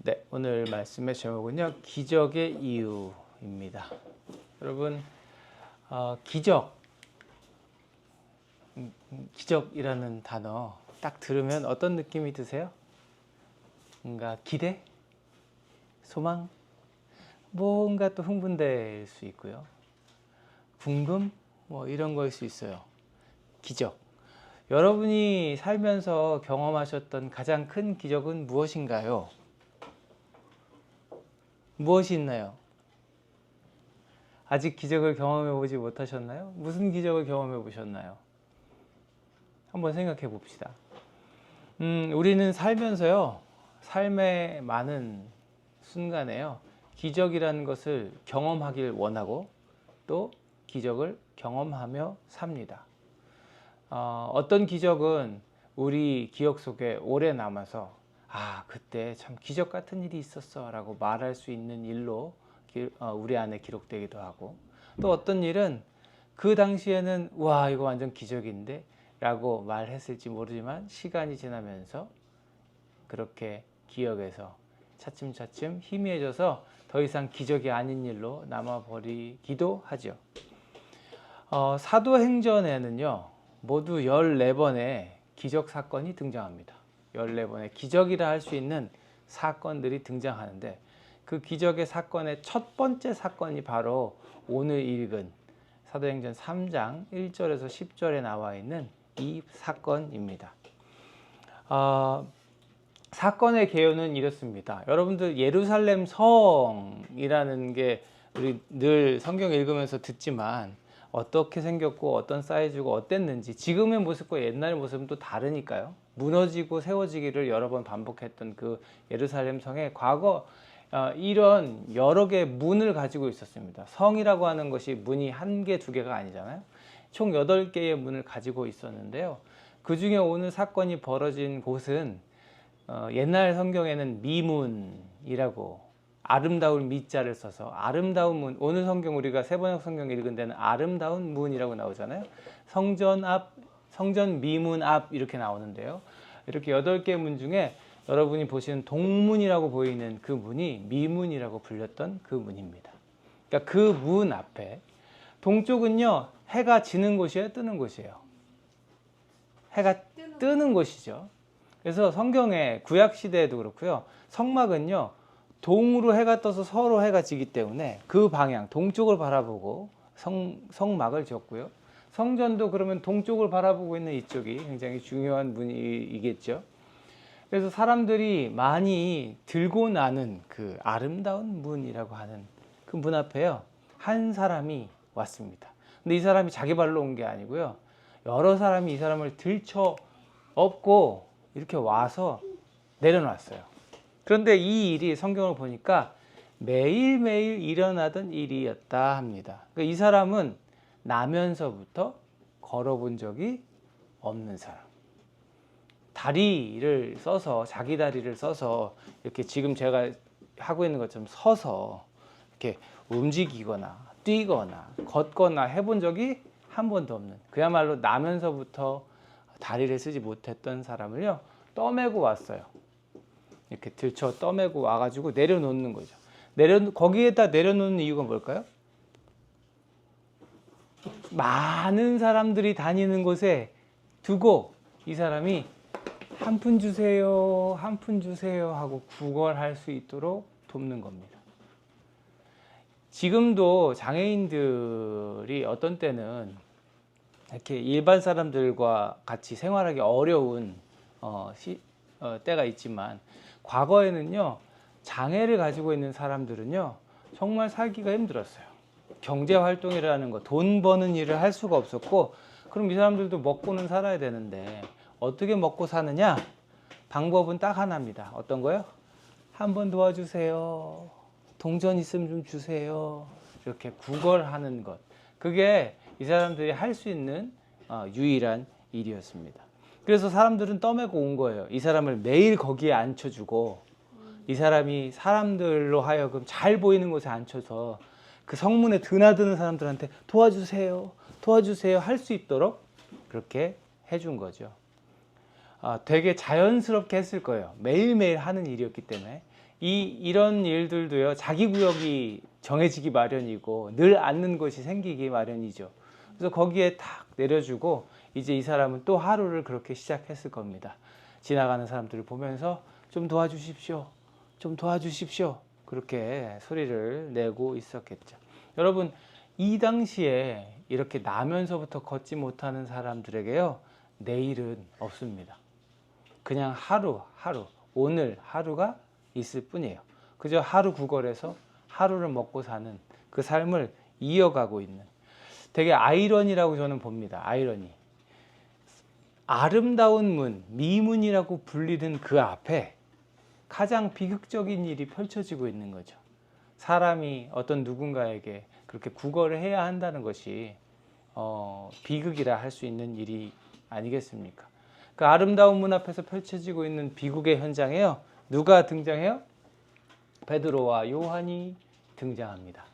네, 오늘 말씀의 제목은요, 기적의 이유입니다. 여러분, 기적, 기적이라는 단어 딱 들으면 어떤 느낌이 드세요? 뭔가 기대, 소망, 뭔가 또 흥분될 수 있고요. 궁금, 뭐 이런 거일 수 있어요. 기적. 여러분이 살면서 경험하셨던 가장 큰 기적은 무엇인가요? 무엇이 있나요? 아직 기적을 경험해 보지 못하셨나요? 무슨 기적을 경험해 보셨나요? 한번 생각해 봅시다. 우리는 살면서요, 삶의 많은 순간에요, 기적이라는 것을 경험하길 원하고 또 기적을 경험하며 삽니다. 어떤 기적은 우리 기억 속에 오래 남아서 그때 참 기적 같은 일이 있었어 라고 말할 수 있는 일로 우리 안에 기록되기도 하고, 또 어떤 일은 그 당시에는 와 이거 완전 기적인데 라고 말했을지 모르지만 시간이 지나면서 그렇게 기억에서 차츰차츰 희미해져서 더 이상 기적이 아닌 일로 남아버리기도 하죠. 사도행전에는요, 모두 14번의 기적 사건이 등장합니다. 14번의 기적이라 할 수 있는 사건들이 등장하는데, 그 기적의 사건의 첫 번째 사건이 바로 오늘 읽은 사도행전 3장 1절에서 10절에 나와 있는 이 사건입니다. 사건의 개요는 이렇습니다. 여러분들 예루살렘 성이라는 게 우리 늘 성경 읽으면서 듣지만 어떻게 생겼고 어떤 사이즈고 어땠는지 지금의 모습과 옛날의 모습은 또 다르니까요. 무너지고 세워지기를 여러 번 반복했던 그 예루살렘 성에 과거 이런 여러 개의 문을 가지고 있었습니다. 성이라고 하는 것이 문이 한 개, 두 개가 아니잖아요. 총 8개의 문을 가지고 있었는데요. 그 중에 오늘 사건이 벌어진 곳은 옛날 성경에는 미문이라고 아름다울 미자를 써서 아름다운 문, 오늘 성경 우리가 세번역 성경 읽은 데는 아름다운 문이라고 나오잖아요. 성전 앞, 성전 미문 앞 이렇게 나오는데요. 이렇게 8개 문 중에 여러분이 보시는 동문이라고 보이는 그 문이 미문이라고 불렸던 그 문입니다. 그러니까 그 문 앞에, 동쪽은요 해가 지는 곳이에요, 뜨는 곳이에요? 해가 뜨는 곳이죠. 그래서 성경의 구약 시대에도 그렇고요, 성막은요 동으로 해가 떠서 서로 해가 지기 때문에 그 방향 동쪽을 바라보고 성막을 지었고요. 성전도 그러면 동쪽을 바라보고 있는 이쪽이 굉장히 중요한 문이겠죠. 그래서 사람들이 많이 들고 나는 그 아름다운 문이라고 하는 그 문 앞에요, 한 사람이 왔습니다. 근데 이 사람이 자기 발로 온 게 아니고요, 여러 사람이 이 사람을 들쳐 업고 이렇게 와서 내려놨어요. 그런데 이 일이 성경을 보니까 매일매일 일어나던 일이었다 합니다. 그러니까 이 사람은 나면서부터 걸어본 적이 없는 사람. 다리를 써서, 자기 다리를 써서 이렇게 지금 제가 하고 있는 것처럼 서서 이렇게 움직이거나 뛰거나 걷거나 해본 적이 한 번도 없는, 그야말로 나면서부터 다리를 쓰지 못했던 사람을요 떠매고 왔어요. 이렇게 들쳐 떠매고 와가지고 내려놓는 거죠. 거기에다 내려놓는 이유가 뭘까요? 많은 사람들이 다니는 곳에 두고 이 사람이 한 푼 주세요, 한 푼 주세요 하고 구걸할 수 있도록 돕는 겁니다. 지금도 장애인들이 어떤 때는 이렇게 일반 사람들과 같이 생활하기 어려운 때가 있지만, 과거에는요 장애를 가지고 있는 사람들은요 정말 살기가 힘들었어요. 경제 활동이라는 거, 돈 버는 일을 할 수가 없었고, 그럼 이 사람들도 먹고는 살아야 되는데 어떻게 먹고 사느냐? 방법은 딱 하나입니다. 어떤 거요? 한번 도와주세요, 동전 있으면 좀 주세요, 이렇게 구걸하는 것. 그게 이 사람들이 할 수 있는 유일한 일이었습니다. 그래서 사람들은 떠매고 온 거예요. 이 사람을 매일 거기에 앉혀주고, 이 사람이 사람들로 하여금 잘 보이는 곳에 앉혀서 그 성문에 드나드는 사람들한테 도와주세요, 도와주세요 할 수 있도록 그렇게 해준 거죠. 되게 자연스럽게 했을 거예요. 매일매일 하는 일이었기 때문에 이런 일들도요, 자기 구역이 정해지기 마련이고 늘 앉는 곳이 생기기 마련이죠. 그래서 거기에 탁 내려주고 이제 이 사람은 또 하루를 그렇게 시작했을 겁니다. 지나가는 사람들을 보면서 좀 도와주십시오, 좀 도와주십시오, 그렇게 소리를 내고 있었겠죠. 여러분, 이 당시에 이렇게 나면서부터 걷지 못하는 사람들에게요, 내일은 없습니다. 그냥 하루 오늘 하루가 있을 뿐이에요. 그저 하루 구걸해서 하루를 먹고 사는 그 삶을 이어가고 있는, 되게 아이러니라고 저는 봅니다. 아이러니. 아름다운 문, 미문이라고 불리는 그 앞에 가장 비극적인 일이 펼쳐지고 있는 거죠. 사람이 어떤 누군가에게 그렇게 구걸을 해야 한다는 것이 비극이라 할 수 있는 일이 아니겠습니까? 그 아름다운 문 앞에서 펼쳐지고 있는 비극의 현장에요, 누가 등장해요? 베드로와 요한이 등장합니다.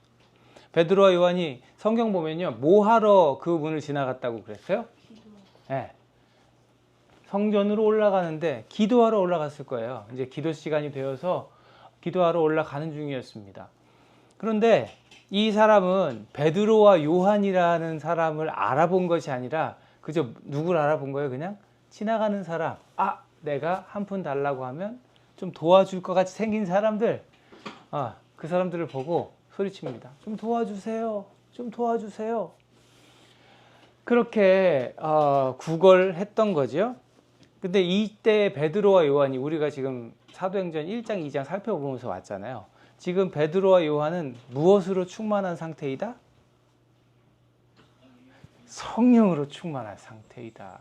베드로와 요한이 성경 보면요, 뭐 하러 그 문을 지나갔다고 그랬어요? 네. 성전으로 올라가는데 기도하러 올라갔을 거예요. 이제 기도 시간이 되어서 기도하러 올라가는 중이었습니다. 그런데 이 사람은 베드로와 요한이라는 사람을 알아본 것이 아니라 그저 누굴 알아본 거예요? 그냥 지나가는 사람, 내가 한 푼 달라고 하면 좀 도와줄 것 같이 생긴 사람들, 그 사람들을 보고 소리칩니다. 좀 도와주세요, 좀 도와주세요. 그렇게 구걸했던 거죠. 근데 이때 베드로와 요한이, 우리가 지금 사도행전 1장 2장 살펴보면서 왔잖아요. 지금 베드로와 요한은 무엇으로 충만한 상태이다? 성령으로 충만한 상태이다.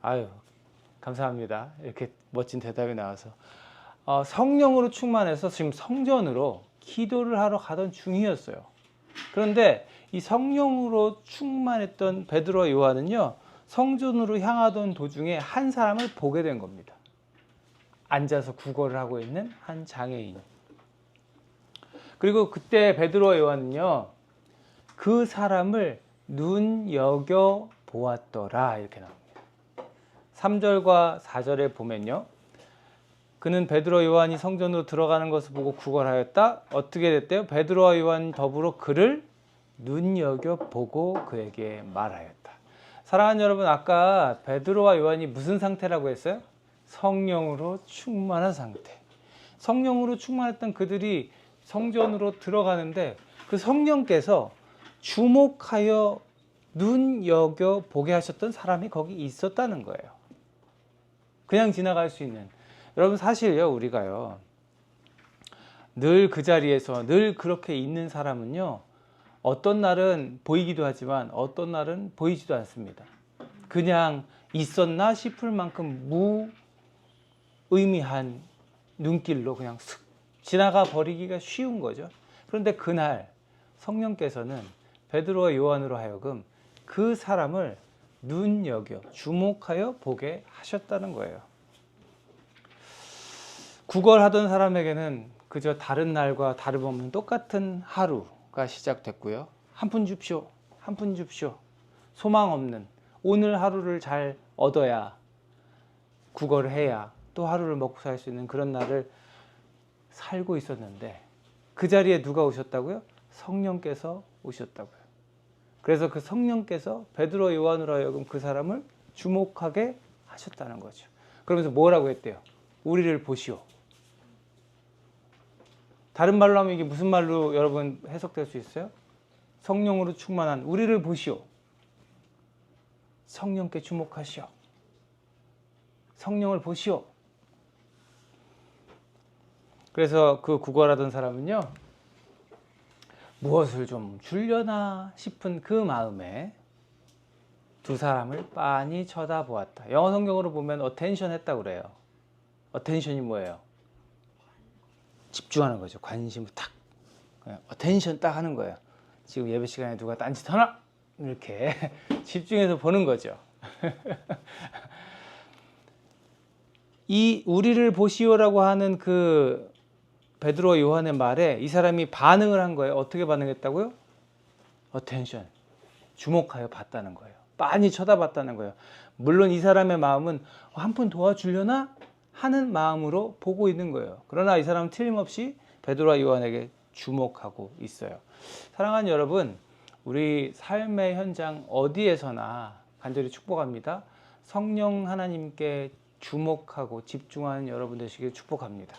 아유, 감사합니다. 이렇게 멋진 대답이 나와서. 성령으로 충만해서 지금 성전으로 기도를 하러 가던 중이었어요. 그런데 이 성령으로 충만했던 베드로와 요한은요, 성전으로 향하던 도중에 한 사람을 보게 된 겁니다. 앉아서 구걸을 하고 있는 한 장애인. 그리고 그때 베드로와 요한은요, 그 사람을 눈여겨 보았더라, 이렇게 나옵니다. 3절과 4절에 보면요, 그는 베드로 요한이 성전으로 들어가는 것을 보고 구걸하였다. 어떻게 됐대요? 베드로와 요한이 더불어 그를 눈여겨보고 그에게 말하였다. 사랑하는 여러분, 아까 베드로와 요한이 무슨 상태라고 했어요? 성령으로 충만한 상태. 성령으로 충만했던 그들이 성전으로 들어가는데 그 성령께서 주목하여 눈여겨보게 하셨던 사람이 거기 있었다는 거예요. 그냥 지나갈 수 있는. 여러분, 사실요, 우리가요, 늘 그 자리에서 늘 그렇게 있는 사람은요, 어떤 날은 보이기도 하지만 어떤 날은 보이지도 않습니다. 그냥 있었나 싶을 만큼 무의미한 눈길로 그냥 슥 지나가 버리기가 쉬운 거죠. 그런데 그날 성령께서는 베드로와 요한으로 하여금 그 사람을 눈여겨 주목하여 보게 하셨다는 거예요. 구걸하던 사람에게는 그저 다른 날과 다름없는 똑같은 하루가 시작됐고요. 한 푼 줍쇼, 한 푼 줍쇼. 소망 없는 오늘 하루를 잘 얻어야, 구걸을 해야 또 하루를 먹고 살 수 있는 그런 날을 살고 있었는데, 그 자리에 누가 오셨다고요? 성령께서 오셨다고요. 그래서 그 성령께서 베드로 요한으로 하여금 그 사람을 주목하게 하셨다는 거죠. 그러면서 뭐라고 했대요? 우리를 보시오. 다른 말로 하면 이게 무슨 말로 여러분 해석될 수 있어요? 성령으로 충만한 우리를 보시오. 성령께 주목하시오. 성령을 보시오. 그래서 그 구걸하던 사람은요, 무엇을 좀 주려나 싶은 그 마음에 두 사람을 빤히 쳐다보았다. 영어 성경으로 보면 attention 했다고 그래요. attention이 뭐예요? 집중하는 거죠. 관심을 탁, attention 딱 하는 거예요. 지금 예배 시간에 누가 딴짓 하나? 이렇게 집중해서 보는 거죠. 이 우리를 보시오라고 하는 그 베드로 요한의 말에 이 사람이 반응을 한 거예요. 어떻게 반응했다고요? attention, 주목하여 봤다는 거예요. 빤히 쳐다봤다는 거예요. 물론 이 사람의 마음은 한 푼 도와주려나 하는 마음으로 보고 있는 거예요. 그러나 이 사람은 틀림없이 베드로와 요한에게 주목하고 있어요. 사랑하는 여러분, 우리 삶의 현장 어디에서나 간절히 축복합니다. 성령 하나님께 주목하고 집중하는 여러분 되시길 축복합니다.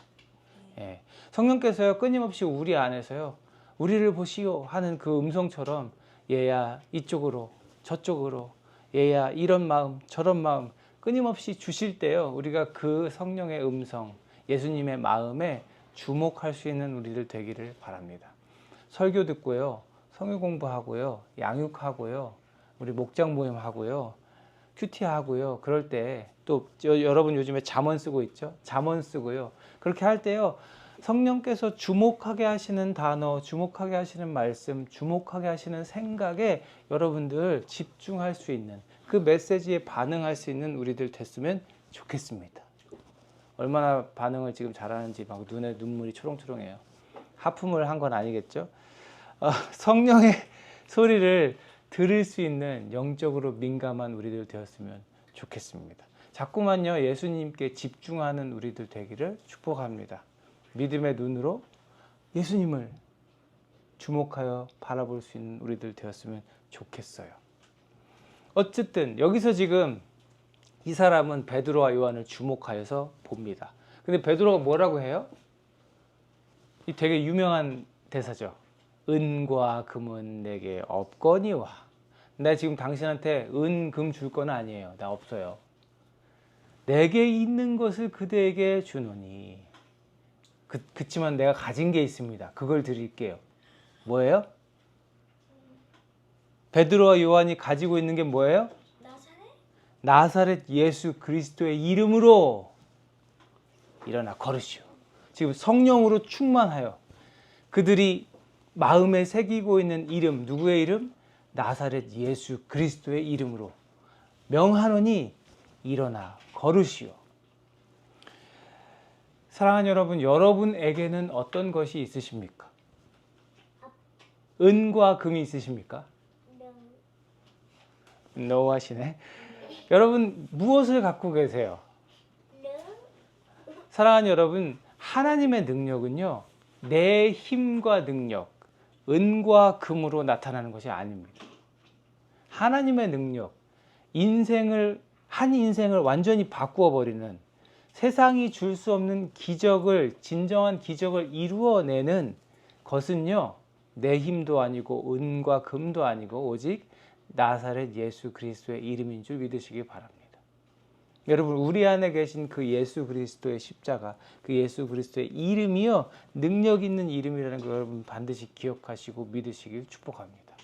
예. 성령께서요, 끊임없이 우리 안에서요, 우리를 보시오 하는 그 음성처럼 얘야 이쪽으로 저쪽으로, 얘야 이런 마음 저런 마음 끊임없이 주실 때요, 우리가 그 성령의 음성, 예수님의 마음에 주목할 수 있는 우리들 되기를 바랍니다. 설교 듣고요, 성경 공부하고요, 양육하고요, 우리 목장 모임 하고요, 큐티 하고요, 그럴 때 또 여러분 요즘에 잠언 쓰고 있죠? 잠언 쓰고요. 그렇게 할 때요, 성령께서 주목하게 하시는 단어, 주목하게 하시는 말씀, 주목하게 하시는 생각에 여러분들 집중할 수 있는, 그 메시지에 반응할 수 있는 우리들 됐으면 좋겠습니다. 얼마나 반응을 지금 잘하는지 막 눈에 눈물이 초롱초롱해요. 하품을 한 건 아니겠죠? 성령의 소리를 들을 수 있는 영적으로 민감한 우리들 되었으면 좋겠습니다. 자꾸만요, 예수님께 집중하는 우리들 되기를 축복합니다. 믿음의 눈으로 예수님을 주목하여 바라볼 수 있는 우리들 되었으면 좋겠어요. 어쨌든 여기서 지금 이 사람은 베드로와 요한을 주목하여서 봅니다. 근데 베드로가 뭐라고 해요? 이 되게 유명한 대사죠. 은과 금은 내게 없거니와. 나 지금 당신한테 은, 금 줄 건 아니에요. 나 없어요. 내게 있는 것을 그대에게 주노니. 그치만 내가 가진 게 있습니다. 그걸 드릴게요. 뭐예요? 베드로와 요한이 가지고 있는 게 뭐예요? 나사렛 예수 그리스도의 이름으로 일어나 걸으시오. 지금 성령으로 충만하여 그들이 마음에 새기고 있는 이름, 누구의 이름? 나사렛 예수 그리스도의 이름으로 명하노니 일어나 걸으시오. 사랑하는 여러분, 여러분에게는 어떤 것이 있으십니까? 은과 금이 있으십니까? No 하시네. 여러분, 무엇을 갖고 계세요? 사랑하는 여러분, 하나님의 능력은요, 내 힘과 능력, 은과 금으로 나타나는 것이 아닙니다. 하나님의 능력, 한 인생을 완전히 바꾸어 버리는, 세상이 줄 수 없는 기적을, 진정한 기적을 이루어내는 것은요, 내 힘도 아니고 은과 금도 아니고 오직 나사렛 예수 그리스도의 이름인 줄 믿으시기 바랍니다. 여러분, 우리 안에 계신 그 예수 그리스도의 십자가, 그 예수 그리스도의 이름이요, 능력 있는 이름이라는 걸 여러분 반드시 기억하시고 믿으시길 축복합니다.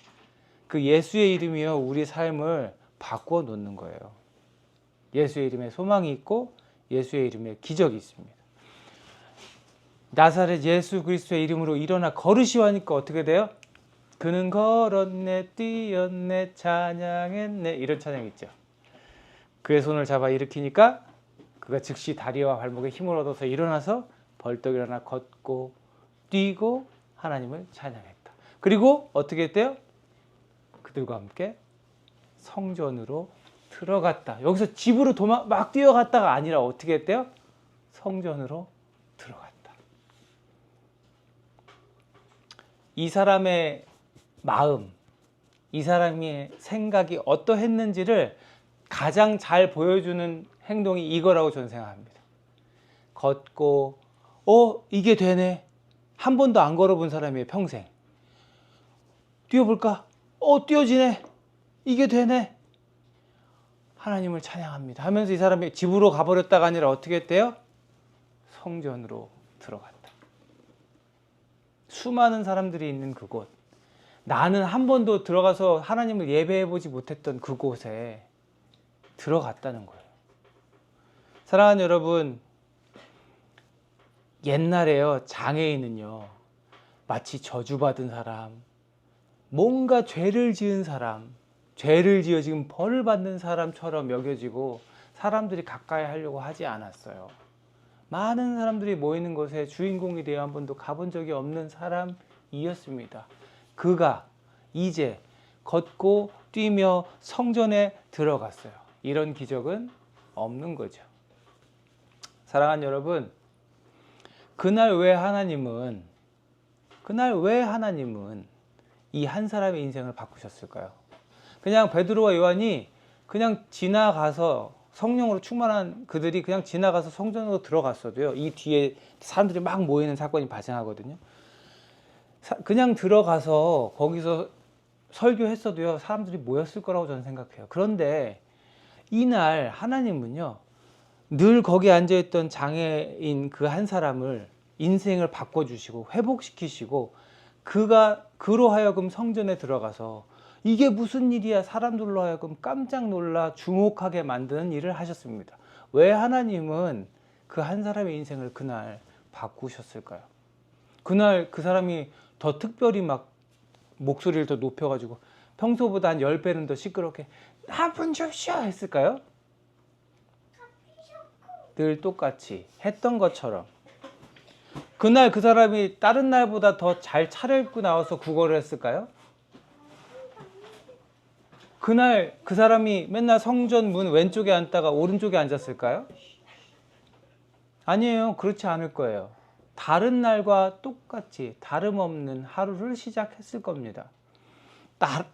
그 예수의 이름이요, 우리 삶을 바꾸어 놓는 거예요. 예수의 이름에 소망이 있고 예수의 이름에 기적이 있습니다. 나사렛 예수 그리스도의 이름으로 일어나 걸으시오 하니까 어떻게 돼요? 그는 걸었네, 뛰었네, 찬양했네, 이런 찬양 있죠. 그의 손을 잡아 일으키니까 그가 즉시 다리와 발목에 힘을 얻어서 일어나서 벌떡 일어나 걷고 뛰고 하나님을 찬양했다. 그리고 어떻게 했대요? 그들과 함께 성전으로 들어갔다. 여기서 집으로 막 뛰어갔다가 아니라 어떻게 했대요? 성전으로 들어갔다. 이 사람의 마음, 이 사람의 생각이 어떠했는지를 가장 잘 보여주는 행동이 이거라고 저는 생각합니다. 걷고 이게 되네. 한 번도 안 걸어본 사람이에요, 평생. 뛰어볼까? 뛰어지네. 이게 되네. 하나님을 찬양합니다 하면서 이 사람이 집으로 가버렸다가 아니라 어떻게 했대요? 성전으로 들어갔다. 수많은 사람들이 있는 그곳, 나는 한 번도 들어가서 하나님을 예배해보지 못했던 그곳에 들어갔다는 거예요. 사랑하는 여러분, 옛날에요, 장애인은요, 마치 저주받은 사람, 뭔가 죄를 지은 사람, 죄를 지어 지금 벌을 받는 사람처럼 여겨지고 사람들이 가까이 하려고 하지 않았어요. 많은 사람들이 모이는 곳에 주인공이 되어 한 번도 가본 적이 없는 사람이었습니다. 그가 이제 걷고 뛰며 성전에 들어갔어요. 이런 기적은 없는 거죠. 사랑하는 여러분, 그날 왜 하나님은 이 한 사람의 인생을 바꾸셨을까요? 그냥 베드로와 요한이 그냥 지나가서 성령으로 충만한 그들이 그냥 지나가서 성전으로 들어갔어도요, 이 뒤에 사람들이 막 모이는 사건이 발생하거든요. 그냥 들어가서 거기서 설교했어도요, 사람들이 모였을 거라고 저는 생각해요. 그런데 이날 하나님은요, 늘 거기 앉아있던 장애인 그 한 사람을 인생을 바꿔주시고 회복시키시고, 그로 하여금 성전에 들어가서 이게 무슨 일이야, 사람들로 하여금 깜짝 놀라 주목하게 만드는 일을 하셨습니다. 왜 하나님은 그 한 사람의 인생을 그날 바꾸셨을까요? 그날 그 사람이 더 특별히 막 목소리를 더 높여가지고 평소보다 한 10배는 더 시끄럽게 한 분 줍시오 했을까요? 늘 똑같이 했던 것처럼. 그날 그 사람이 다른 날보다 더 잘 차려입고 나와서 구걸을 했을까요? 그날 그 사람이 맨날 성전 문 왼쪽에 앉다가 오른쪽에 앉았을까요? 아니에요. 그렇지 않을 거예요. 다른 날과 똑같이 다름없는 하루를 시작했을 겁니다.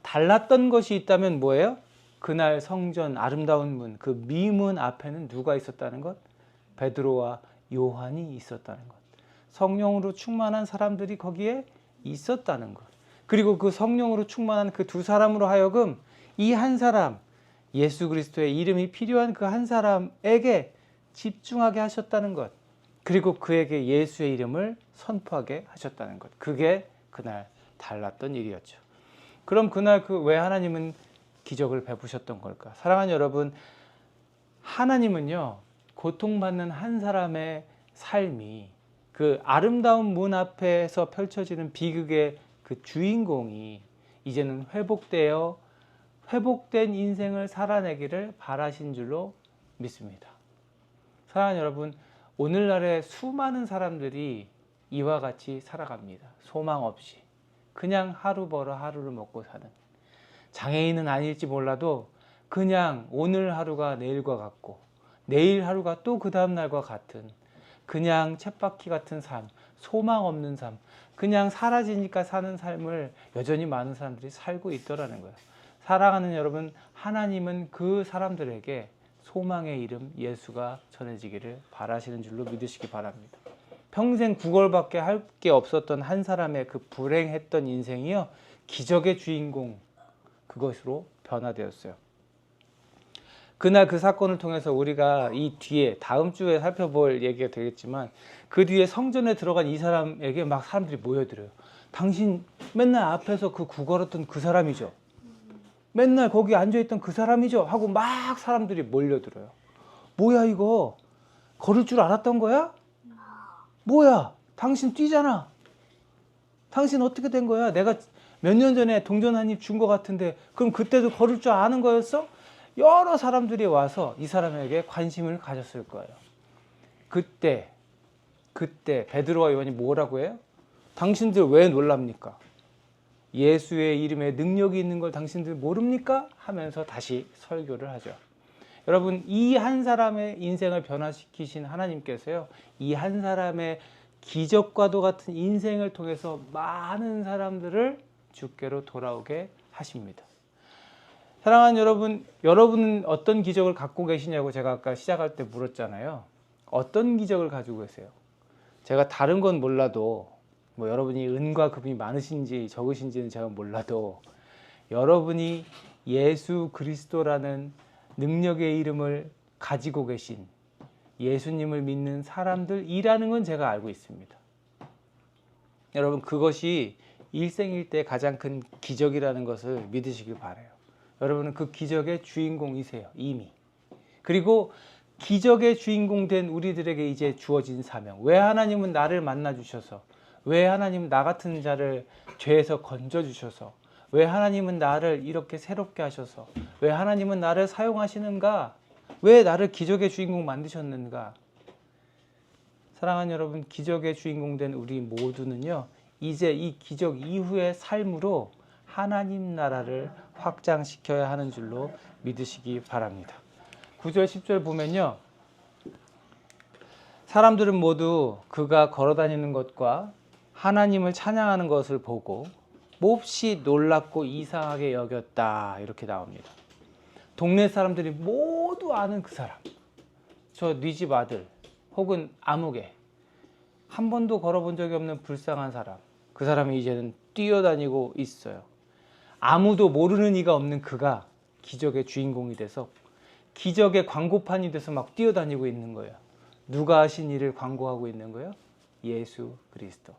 달랐던 것이 있다면 뭐예요? 그날 성전 아름다운 문, 그 미문 앞에는 누가 있었다는 것? 베드로와 요한이 있었다는 것. 성령으로 충만한 사람들이 거기에 있었다는 것. 그리고 그 성령으로 충만한 그 두 사람으로 하여금 이 한 사람, 예수 그리스도의 이름이 필요한 그 한 사람에게 집중하게 하셨다는 것. 그리고 그에게 예수의 이름을 선포하게 하셨다는 것. 그게 그날 달랐던 일이었죠. 그럼 그날 왜 하나님은 기적을 베푸셨던 걸까? 사랑하는 여러분, 하나님은요, 고통받는 한 사람의 삶이 그 아름다운 문 앞에서 펼쳐지는 비극의 그 주인공이 이제는 회복된 인생을 살아내기를 바라신 줄로 믿습니다. 사랑하는 여러분, 오늘날의 수많은 사람들이 이와 같이 살아갑니다. 소망 없이 그냥 하루 벌어 하루를 먹고 사는, 장애인은 아닐지 몰라도 그냥 오늘 하루가 내일과 같고 내일 하루가 또 그 다음 날과 같은 그냥 쳇바퀴 같은 삶, 소망 없는 삶, 그냥 사라지니까 사는 삶을 여전히 많은 사람들이 살고 있더라는 거예요. 사랑하는 여러분, 하나님은 그 사람들에게 소망의 이름 예수가 전해지기를 바라시는 줄로 믿으시기 바랍니다. 평생 구걸밖에 할 게 없었던 한 사람의 그 불행했던 인생이요, 기적의 주인공, 그것으로 변화되었어요. 그날 그 사건을 통해서 우리가 이 뒤에 다음 주에 살펴볼 얘기가 되겠지만, 그 뒤에 성전에 들어간 이 사람에게 막 사람들이 모여들어요. 당신 맨날 앞에서 그 구걸했던 그 사람이죠? 맨날 거기 앉아있던 그 사람이죠? 하고 막 사람들이 몰려들어요. 뭐야 이거? 걸을 줄 알았던 거야? 뭐야? 당신 뛰잖아. 당신 어떻게 된 거야? 내가 몇 년 전에 동전 한 입 준 거 같은데 그럼 그때도 걸을 줄 아는 거였어? 여러 사람들이 와서 이 사람에게 관심을 가졌을 거예요. 그때 베드로와 요한이 뭐라고 해요? 당신들 왜 놀랍니까? 예수의 이름에 능력이 있는 걸 당신들 모릅니까? 하면서 다시 설교를 하죠. 여러분, 이 한 사람의 인생을 변화시키신 하나님께서요, 이 한 사람의 기적과도 같은 인생을 통해서 많은 사람들을 주께로 돌아오게 하십니다. 사랑하는 여러분, 여러분은 어떤 기적을 갖고 계시냐고 제가 아까 시작할 때 물었잖아요. 어떤 기적을 가지고 계세요? 제가 다른 건 몰라도, 여러분이 은과 금이 많으신지 적으신지는 제가 몰라도, 여러분이 예수 그리스도라는 능력의 이름을 가지고 계신 예수님을 믿는 사람들이라는 건 제가 알고 있습니다. 여러분, 그것이 일생일대 가장 큰 기적이라는 것을 믿으시길 바라요. 여러분은 그 기적의 주인공이세요, 이미. 그리고 기적의 주인공 된 우리들에게 이제 주어진 사명. 왜 하나님은 나를 만나 주셔서, 왜 하나님은 나 같은 자를 죄에서 건져 주셔서, 왜 하나님은 나를 이렇게 새롭게 하셔서, 왜 하나님은 나를 사용하시는가, 왜 나를 기적의 주인공 만드셨는가. 사랑하는 여러분, 기적의 주인공 된 우리 모두는요, 이제 이 기적 이후의 삶으로 하나님 나라를 확장시켜야 하는 줄로 믿으시기 바랍니다. 9절 10절 보면요, 사람들은 모두 그가 걸어다니는 것과 하나님을 찬양하는 것을 보고 몹시 놀랍고 이상하게 여겼다. 이렇게 나옵니다. 동네 사람들이 모두 아는 그 사람, 저 네 집 아들 혹은 아무개, 한 번도 걸어본 적이 없는 불쌍한 사람, 그 사람이 이제는 뛰어다니고 있어요. 아무도 모르는 이가 없는 그가 기적의 주인공이 돼서 기적의 광고판이 돼서 막 뛰어다니고 있는 거예요. 누가 하신 일을 광고하고 있는 거예요? 예수 그리스도.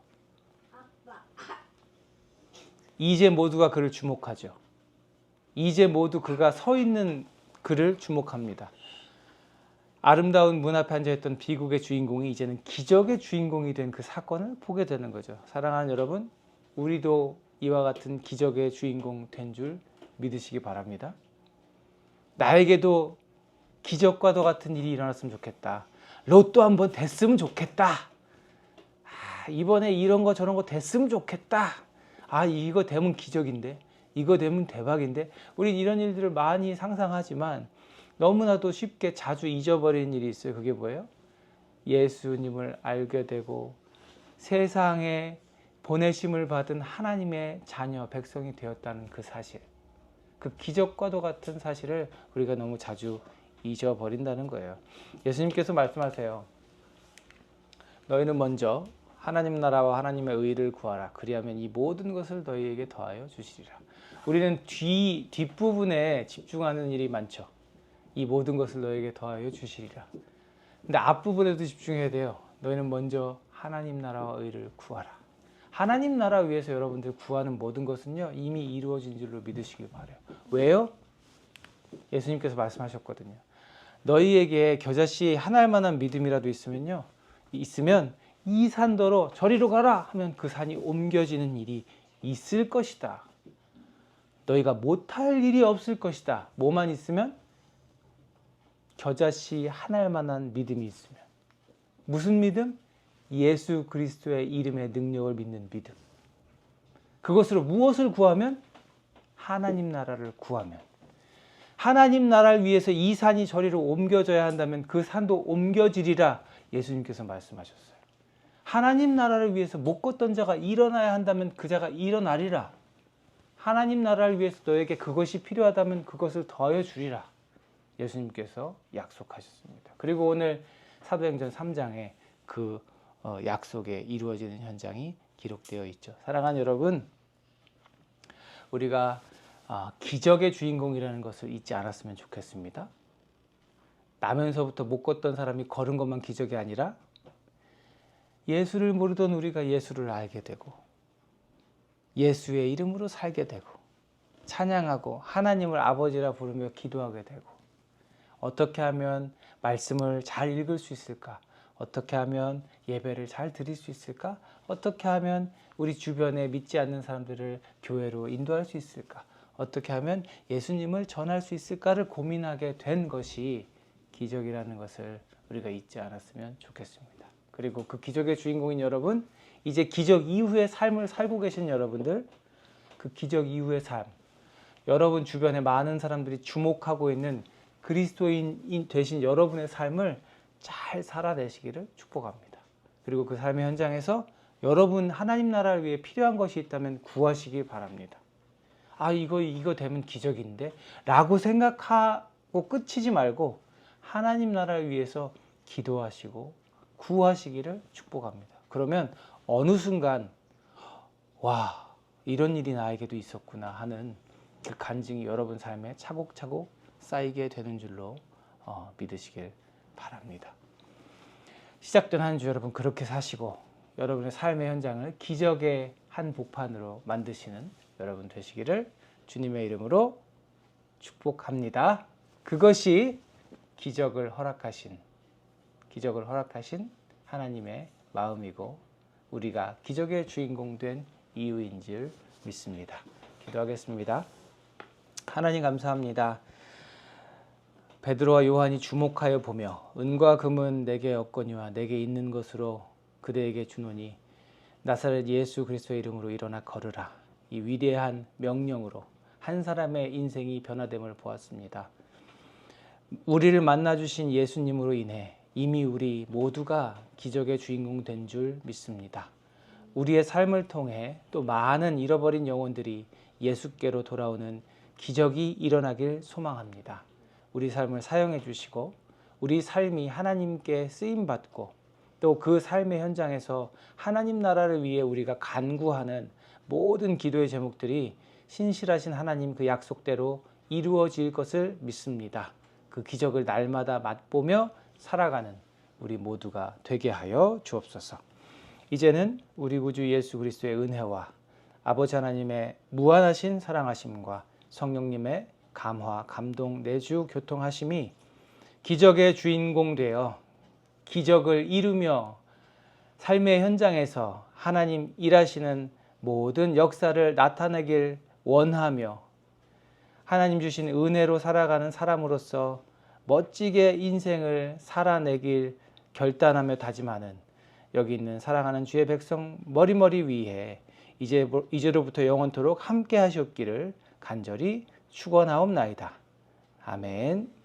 이제 모두가 그를 주목하죠. 이제 모두 그가 서 있는 그를 주목합니다. 아름다운 문 앞에 앉아있던 비극의 주인공이 이제는 기적의 주인공이 된 그 사건을 보게 되는 거죠. 사랑하는 여러분, 우리도 이와 같은 기적의 주인공 된 줄 믿으시기 바랍니다. 나에게도 기적과도 같은 일이 일어났으면 좋겠다. 로또 한번 됐으면 좋겠다. 이번에 이런 거 저런 거 됐으면 좋겠다. 이거 되면 기적인데, 이거 되면 대박인데. 우리 이런 일들을 많이 상상하지만 너무나도 쉽게 자주 잊어버리는 일이 있어요. 그게 뭐예요? 예수님을 알게 되고 세상에 보내심을 받은 하나님의 자녀, 백성이 되었다는 그 사실, 그 기적과도 같은 사실을 우리가 너무 자주 잊어버린다는 거예요. 예수님께서 말씀하세요. 너희는 먼저 하나님 나라와 하나님의 의를 구하라. 그리하면 이 모든 것을 너희에게 더하여 주시리라. 우리는 뒷부분에 집중하는 일이 많죠. 이 모든 것을 너희에게 더하여 주시리라. 근데 앞부분에도 집중해야 돼요. 너희는 먼저 하나님 나라와 의를 구하라. 하나님 나라 위해서 여러분들 구하는 모든 것은요, 이미 이루어진 줄로 믿으시길 바라요. 왜요? 예수님께서 말씀하셨거든요. 너희에게 겨자씨 한 알만한 믿음이라도 있으면 이 산더러 저리로 가라 하면 그 산이 옮겨지는 일이 있을 것이다. 너희가 못할 일이 없을 것이다. 뭐만 있으면? 겨자씨 한 알만한 믿음이 있으면. 무슨 믿음? 예수 그리스도의 이름의 능력을 믿는 믿음. 그것으로 무엇을 구하면? 하나님 나라를 구하면. 하나님 나라를 위해서 이 산이 저리로 옮겨져야 한다면 그 산도 옮겨지리라 예수님께서 말씀하셨어요. 하나님 나라를 위해서 못 걷던 자가 일어나야 한다면 그 자가 일어나리라. 하나님 나라를 위해서 너에게 그것이 필요하다면 그것을 더하여 주리라. 예수님께서 약속하셨습니다. 그리고 오늘 사도행전 3장에 그 약속에 이루어지는 현장이 기록되어 있죠. 사랑하는 여러분, 우리가 기적의 주인공이라는 것을 잊지 않았으면 좋겠습니다. 나면서부터 못 걷던 사람이 걸은 것만 기적이 아니라 예수를 모르던 우리가 예수를 알게 되고 예수의 이름으로 살게 되고 찬양하고 하나님을 아버지라 부르며 기도하게 되고 어떻게 하면 말씀을 잘 읽을 수 있을까? 어떻게 하면 예배를 잘 드릴 수 있을까? 어떻게 하면 우리 주변에 믿지 않는 사람들을 교회로 인도할 수 있을까? 어떻게 하면 예수님을 전할 수 있을까를 고민하게 된 것이 기적이라는 것을 우리가 잊지 않았으면 좋겠습니다. 그리고 그 기적의 주인공인 여러분, 이제 기적 이후의 삶을 살고 계신 여러분들, 그 기적 이후의 삶, 여러분 주변에 많은 사람들이 주목하고 있는 그리스도인 되신 여러분의 삶을 잘 살아내시기를 축복합니다. 그리고 그 삶의 현장에서 여러분 하나님 나라를 위해 필요한 것이 있다면 구하시기 바랍니다. 이거 되면 기적인데 라고 생각하고 끝이지 말고 하나님 나라를 위해서 기도하시고 구하시기를 축복합니다. 그러면 어느 순간 이런 일이 나에게도 있었구나 하는 그 간증이 여러분 삶에 차곡차곡 쌓이게 되는 줄로 믿으시길 바랍니다. 시작된 한 주 여러분 그렇게 사시고 여러분의 삶의 현장을 기적의 한 복판으로 만드시는 여러분 되시기를 주님의 이름으로 축복합니다. 그것이 기적을 허락하신 하나님의 마음이고 우리가 기적의 주인공 된 이유인 줄 믿습니다. 기도하겠습니다. 하나님 감사합니다. 베드로와 요한이 주목하여 보며 은과 금은 내게 없거니와 내게 있는 것으로 그대에게 주노니 나사렛 예수 그리스도의 이름으로 일어나 걸으라. 이 위대한 명령으로 한 사람의 인생이 변화됨을 보았습니다. 우리를 만나주신 예수님으로 인해 이미 우리 모두가 기적의 주인공 된 줄 믿습니다. 우리의 삶을 통해 또 많은 잃어버린 영혼들이 예수께로 돌아오는 기적이 일어나길 소망합니다. 우리 삶을 사용해 주시고 우리 삶이 하나님께 쓰임받고 또 그 삶의 현장에서 하나님 나라를 위해 우리가 간구하는 모든 기도의 제목들이 신실하신 하나님 그 약속대로 이루어질 것을 믿습니다. 그 기적을 날마다 맛보며 살아가는 우리 모두가 되게 하여 주옵소서. 이제는 우리 구주 예수 그리스도의 은혜와 아버지 하나님의 무한하신 사랑하심과 성령님의 감화, 감동, 내주, 교통하심이 기적의 주인공 되어 기적을 이루며 삶의 현장에서 하나님 일하시는 모든 역사를 나타내길 원하며 하나님 주신 은혜로 살아가는 사람으로서 멋지게 인생을 살아내길 결단하며 다짐하는 여기 있는 사랑하는 주의 백성 머리머리 위에 이제로부터 영원토록 함께 하시옵기를 간절히 축원하옵나이다. 아멘.